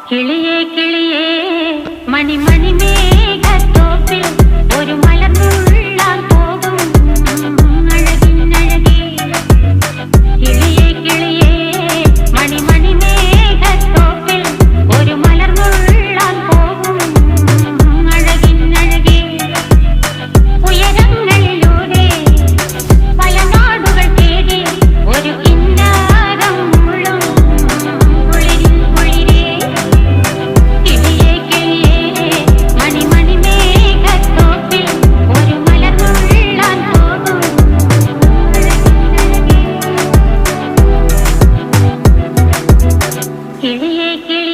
കിളിയേ കിളിയേ മണിമണി മേഘത്തോപ്പിൽ ഒരു മലർന്നുള്ളാൻ പോകും അഴകിനഴകേ. കിളിയേ കിളിയേ മണിമണി മേഘത്തോപ്പിൽ ഒരു മലർന്നുള്ളാൻ പോകും അഴകിനഴകേ. ഉയരങ്ങളിലൂടെ പല നാടുകൾ തേടി ഒരു കിന്നാരം മുള്ളും കുളിരിൽ കുളിരേ. കിളിയേ കിളിയേ മണിമണി മേഘത്തോപ്പിൽ ഒരു മലർന്നുള്ളാൻ പോകും അഴകിനഴകേ. കിളിയേ കിളിയേ